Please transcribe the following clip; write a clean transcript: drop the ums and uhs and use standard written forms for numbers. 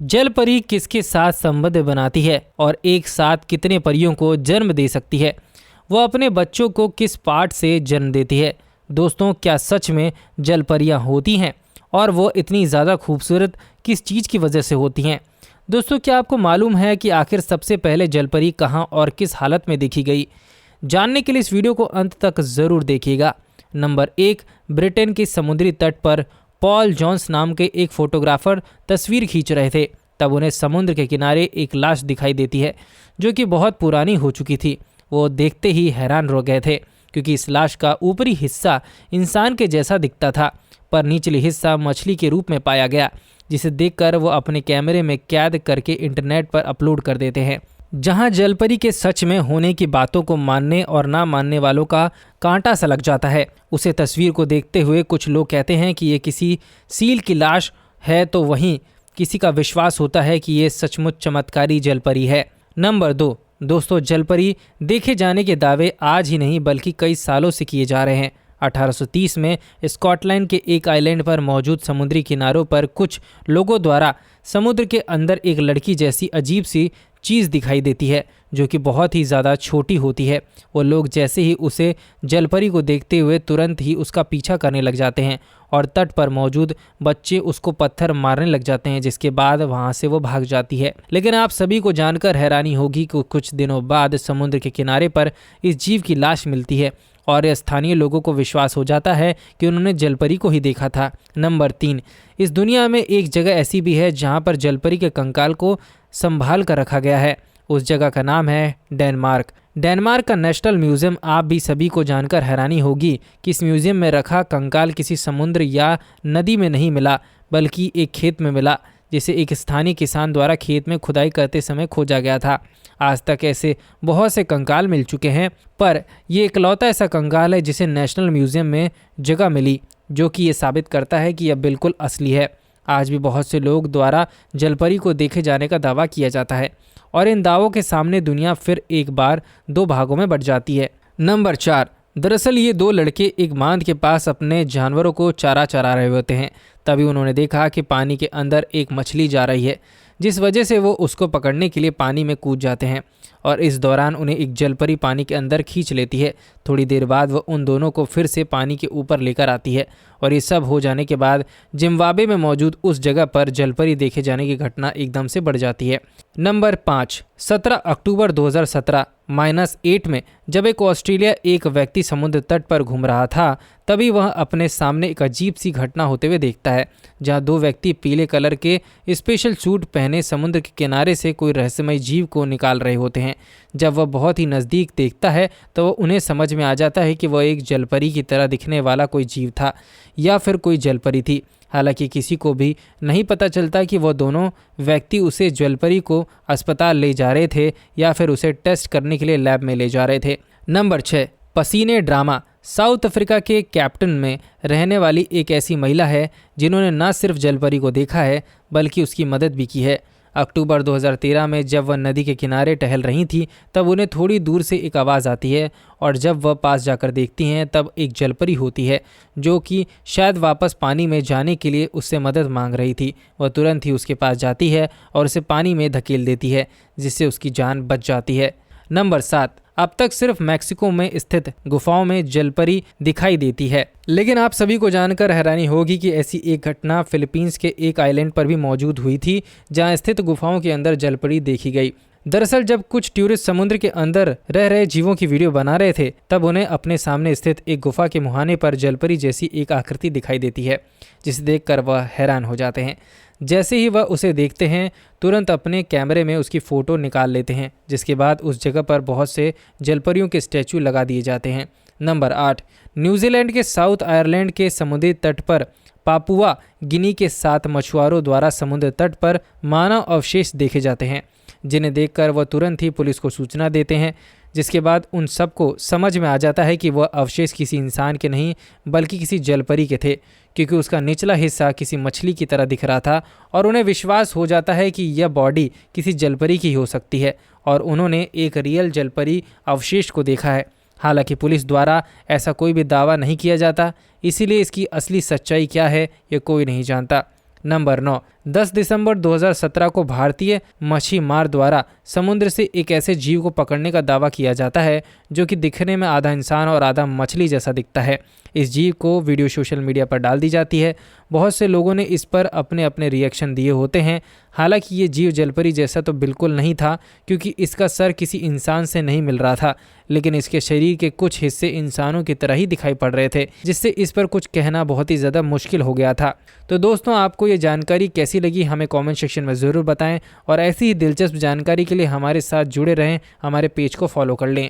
जल परी किसके साथ संबंध बनाती है और एक साथ कितने परियों को जन्म दे सकती है? वह अपने बच्चों को किस पार्ट से जन्म देती है? दोस्तों, क्या सच में जल परियां होती हैं और वो इतनी ज़्यादा खूबसूरत किस चीज़ की वजह से होती हैं? दोस्तों, क्या आपको मालूम है कि आखिर सबसे पहले जल परी कहाँ और किस हालत में देखी गई? जानने के लिए इस वीडियो को अंत तक ज़रूर देखिएगा। नंबर 1, ब्रिटेन के समुद्री तट पर पॉल जॉन्स नाम के एक फोटोग्राफर तस्वीर खींच रहे थे। तब उन्हें समुद्र के किनारे एक लाश दिखाई देती है जो कि बहुत पुरानी हो चुकी थी। वो देखते ही हैरान रह गए थे क्योंकि इस लाश का ऊपरी हिस्सा इंसान के जैसा दिखता था, पर निचली हिस्सा मछली के रूप में पाया गया, जिसे देखकर वो अपने कैमरे में कैद करके इंटरनेट पर अपलोड कर देते हैं। जहां जलपरी के सच में होने की बातों को मानने और ना मानने वालों का कांटा सा लग जाता है। उसे तस्वीर को देखते हुए कुछ लोग कहते हैं कि ये किसी सील की लाश है, तो वहीं किसी का विश्वास होता है कि ये सचमुच चमत्कारी जलपरी है। नंबर 2, दोस्तों, जलपरी देखे जाने के दावे आज ही नहीं बल्कि कई सालों से किए जा रहे हैं। 1830 में स्कॉटलैंड के एक आइलैंड पर मौजूद समुद्री किनारों पर कुछ लोगों द्वारा समुद्र के अंदर एक लड़की जैसी अजीब सी चीज़ दिखाई देती है जो कि बहुत ही ज़्यादा छोटी होती है। वो लोग जैसे ही उसे जलपरी को देखते हुए तुरंत ही उसका पीछा करने लग जाते हैं और तट पर मौजूद बच्चे उसको पत्थर मारने लग जाते हैं, जिसके बाद वहाँ से वो भाग जाती है। लेकिन आप सभी को जानकर हैरानी होगी कि कुछ दिनों बाद समुद्र के किनारे पर इस जीव की लाश मिलती है और स्थानीय लोगों को विश्वास हो जाता है कि उन्होंने जलपरी को ही देखा था। नंबर 3, इस दुनिया में एक जगह ऐसी भी है जहाँ पर जलपरी के कंकाल को संभाल कर रखा गया है। उस जगह का नाम है डेनमार्क। डेनमार्क का नेशनल म्यूजियम। आप भी सभी को जानकर हैरानी होगी कि इस म्यूजियम में रखा कंकाल किसी समुद्र या नदी में नहीं मिला बल्कि एक खेत में मिला, जिसे एक स्थानीय किसान द्वारा खेत में खुदाई करते समय खोजा गया था। आज तक ऐसे बहुत से कंकाल मिल चुके हैं, पर यह इकलौता ऐसा कंकाल है जिसे नेशनल म्यूजियम में जगह मिली, जो कि ये साबित करता है कि यह बिल्कुल असली है। आज भी बहुत से लोग द्वारा जलपरी को देखे जाने का दावा किया जाता है और इन दावों के सामने दुनिया फिर एक बार 2 भागों में बंट जाती है। नंबर 4, दरअसल ये 2 लड़के एक बांध के पास अपने जानवरों को चारा चरा रहे होते हैं। तभी उन्होंने देखा कि पानी के अंदर एक मछली जा रही है, जिस वजह से वो उसको पकड़ने के लिए पानी में कूद जाते हैं और इस दौरान उन्हें एक जलपरी पानी के अंदर खींच लेती है। थोड़ी देर बाद वह उन दोनों को फिर से पानी के ऊपर लेकर आती है और ये सब हो जाने के बाद जिम्बाब्वे में मौजूद उस जगह पर जलपरी देखे जाने की घटना एकदम से बढ़ जाती है। नंबर 5, 17 अक्टूबर 2017 -8 में जब एक ऑस्ट्रेलिया एक व्यक्ति समुद्र तट पर घूम रहा था, तभी वह अपने सामने एक अजीब सी घटना होते हुए देखता है, जहां 2 व्यक्ति पीले कलर के स्पेशल सूट पहने समुद्र के किनारे से कोई रहस्यमय जीव को निकाल रहे होते हैं। जब वह बहुत ही नज़दीक देखता है तो उन्हें समझ में आ जाता है कि वह एक जलपरी की तरह दिखने वाला कोई जीव था या फिर कोई जलपरी थी। हालांकि किसी को भी नहीं पता चलता कि वह दोनों व्यक्ति उसे जलपरी को अस्पताल ले जा रहे थे या फिर उसे टेस्ट करने के लिए लैब में ले जा रहे थे। नंबर 6, पसीने ड्रामा। साउथ अफ्रीका के कैप्टन में रहने वाली एक ऐसी महिला है जिन्होंने न सिर्फ जलपरी को देखा है बल्कि उसकी मदद भी की है। अक्टूबर 2013 में जब वह नदी के किनारे टहल रही थी, तब उन्हें थोड़ी दूर से एक आवाज़ आती है और जब वह पास जाकर देखती हैं तब एक जलपरी होती है जो कि शायद वापस पानी में जाने के लिए उससे मदद मांग रही थी। वह तुरंत ही उसके पास जाती है और उसे पानी में धकेल देती है, जिससे उसकी जान बच जाती है। नंबर 7, अब तक सिर्फ मैक्सिको में स्थित गुफाओं में जलपरी दिखाई देती है, लेकिन आप सभी को जानकर हैरानी होगी कि ऐसी एक घटना फिलीपींस के एक आइलैंड पर भी मौजूद हुई थी, जहां स्थित गुफाओं के अंदर जलपरी देखी गई। दरअसल जब कुछ टूरिस्ट समुद्र के अंदर रह रहे जीवों की वीडियो बना रहे थे, तब उन्हें अपने सामने स्थित एक गुफा के मुहाने पर जलपरी जैसी एक आकृति दिखाई देती है, जिसे देखकर वह हैरान हो जाते हैं। जैसे ही वह उसे देखते हैं, तुरंत अपने कैमरे में उसकी फ़ोटो निकाल लेते हैं, जिसके बाद उस जगह पर बहुत से जलपरियों के स्टैचू लगा दिए जाते हैं। नंबर 8, न्यूजीलैंड के साउथ आयरलैंड के समुद्री तट पर पापुआ गिनी के 7 मछुआरों द्वारा समुद्र तट पर मानव अवशेष देखे जाते हैं, जिन्हें देखकर वह तुरंत ही पुलिस को सूचना देते हैं, जिसके बाद उन सबको समझ में आ जाता है कि वह अवशेष किसी इंसान के नहीं बल्कि किसी जलपरी के थे, क्योंकि उसका निचला हिस्सा किसी मछली की तरह दिख रहा था और उन्हें विश्वास हो जाता है कि यह बॉडी किसी जलपरी की हो सकती है और उन्होंने एक रियल जलपरी अवशेष को देखा है। हालांकि पुलिस द्वारा ऐसा कोई भी दावा नहीं किया जाता, इसीलिए इसकी असली सच्चाई क्या है ये कोई नहीं जानता। नंबर 9, 10 दिसंबर 2017 को भारतीय मछीमार द्वारा समुद्र से एक ऐसे जीव को पकड़ने का दावा किया जाता है जो कि दिखने में आधा इंसान और आधा मछली जैसा दिखता है। इस जीव को वीडियो सोशल मीडिया पर डाल दी जाती है। बहुत से लोगों ने इस पर अपने अपने रिएक्शन दिए होते हैं। हालांकि ये जीव जलपरी जैसा तो बिल्कुल नहीं था, क्योंकि इसका सर किसी इंसान से नहीं मिल रहा था, लेकिन इसके शरीर के कुछ हिस्से इंसानों की तरह ही दिखाई पड़ रहे थे, जिससे इस पर कुछ कहना बहुत ही ज़्यादा मुश्किल हो गया था। तो दोस्तों, आपको ये जानकारी कैसी लगी हमें कमेंट सेक्शन में ज़रूर बताएं और ऐसी ही दिलचस्प जानकारी के लिए हमारे साथ जुड़े रहें, हमारे पेज को फॉलो कर लें।